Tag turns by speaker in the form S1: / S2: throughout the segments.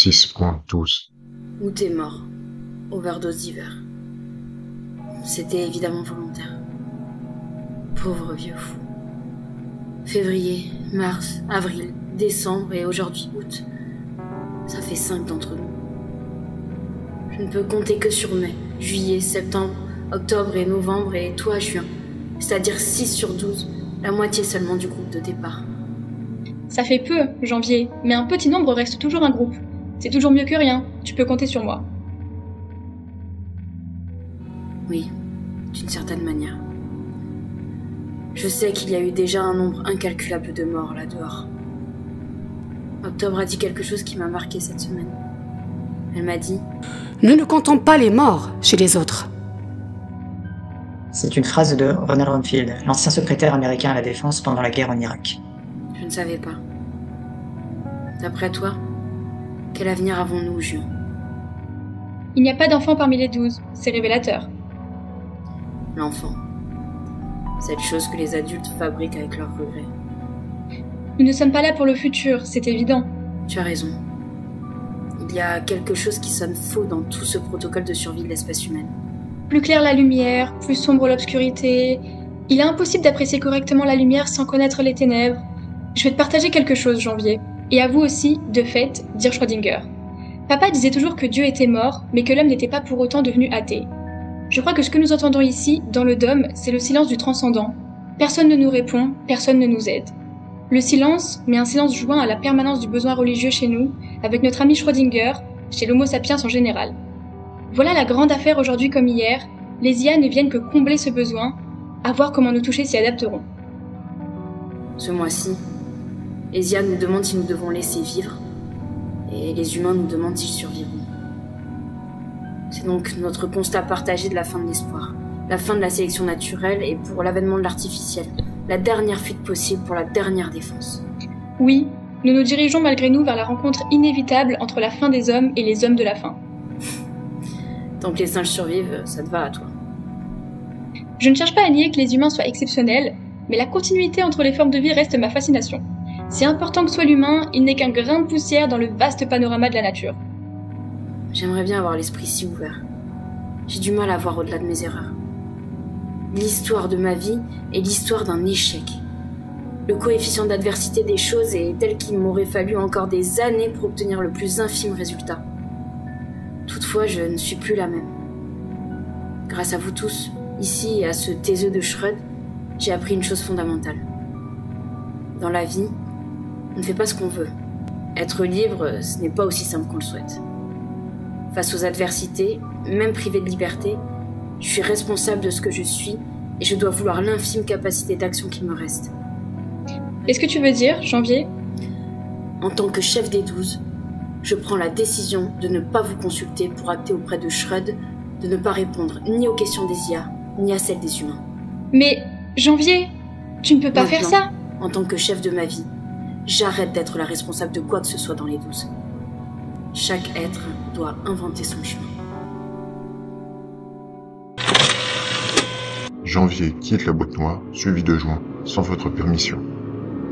S1: 6.12.
S2: Où t'es mort. Overdose d'hiver. C'était évidemment volontaire. Pauvre vieux fou. Février, mars, avril, décembre et aujourd'hui août. Ça fait 5 d'entre nous. Je ne peux compter que sur mai, juillet, septembre, octobre et novembre et toi juin. C'est-à-dire 6 sur 12, la moitié seulement du groupe de départ.
S3: Ça fait peu, janvier, mais un petit nombre reste toujours un groupe. C'est toujours mieux que rien, tu peux compter sur moi.
S2: Oui, d'une certaine manière. Je sais qu'il y a eu déjà un nombre incalculable de morts là dehors. Octobre a dit quelque chose qui m'a marqué cette semaine. Elle m'a dit «
S4: Nous ne comptons pas les morts chez les autres. »
S5: C'est une phrase de Ronald Rumfield, l'ancien secrétaire américain à la défense pendant la guerre en Irak.
S2: Je ne savais pas. D'après toi, quel avenir avons-nous, Juin?
S3: Il n'y a pas d'enfant parmi les 12, c'est révélateur.
S2: L'enfant. Cette chose que les adultes fabriquent avec leurs regrets.
S3: Nous ne sommes pas là pour le futur, c'est évident.
S2: Tu as raison. Il y a quelque chose qui sonne faux dans tout ce protocole de survie de l'espèce humaine.
S3: Plus claire la lumière, plus sombre l'obscurité. Il est impossible d'apprécier correctement la lumière sans connaître les ténèbres. Je vais te partager quelque chose, janvier. Et à vous aussi, de fait, dire Schrödinger. Papa disait toujours que Dieu était mort, mais que l'homme n'était pas pour autant devenu athée. Je crois que ce que nous entendons ici, dans le dôme, c'est le silence du transcendant. Personne ne nous répond, personne ne nous aide. Le silence, mais un silence joint à la permanence du besoin religieux chez nous, avec notre ami Schrödinger, chez l'Homo sapiens en général. Voilà la grande affaire aujourd'hui comme hier, les IA ne viennent que combler ce besoin, à voir comment nos touchés s'y adapteront.
S2: Ce mois-ci, les IA nous demandent si nous devons laisser vivre, et les humains nous demandent s'ils survivront. C'est donc notre constat partagé de la fin de l'espoir, la fin de la sélection naturelle et pour l'avènement de l'artificiel, la dernière fuite possible pour la dernière défense.
S3: Oui, nous nous dirigeons malgré nous vers la rencontre inévitable entre la fin des hommes et les hommes de la fin.
S2: Tant que les singes survivent, ça te va à toi.
S3: Je ne cherche pas à nier que les humains soient exceptionnels, mais la continuité entre les formes de vie reste ma fascination. Si important que soit l'humain, il n'est qu'un grain de poussière dans le vaste panorama de la nature.
S2: J'aimerais bien avoir l'esprit si ouvert. J'ai du mal à voir au-delà de mes erreurs. L'histoire de ma vie est l'histoire d'un échec. Le coefficient d'adversité des choses est tel qu'il m'aurait fallu encore des années pour obtenir le plus infime résultat. Toutefois, je ne suis plus la même. Grâce à vous tous, ici et à ce taiseux de Schröd, j'ai appris une chose fondamentale. Dans la vie, on ne fait pas ce qu'on veut. Être libre, ce n'est pas aussi simple qu'on le souhaite. Face aux adversités, même privé de liberté, je suis responsable de ce que je suis et je dois vouloir l'infime capacité d'action qui me reste.
S3: Qu'est-ce que tu veux dire, janvier?
S2: En tant que chef des 12, je prends la décision de ne pas vous consulter pour acter auprès de Schröd, de ne pas répondre ni aux questions des IA, ni à celles des humains.
S3: Mais, janvier, tu ne peux pas faire ça.
S2: En tant que chef de ma vie, j'arrête d'être la responsable de quoi que ce soit dans les 12. Chaque être doit inventer son chemin.
S1: Janvier quitte la boîte noire, suivi de juin, sans votre permission.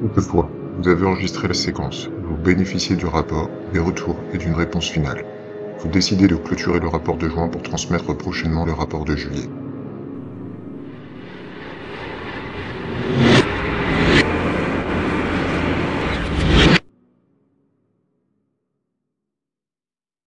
S1: Toutefois, vous avez enregistré la séquence, vous bénéficiez du rapport, des retours et d'une réponse finale. Vous décidez de clôturer le rapport de juin pour transmettre prochainement le rapport de juillet.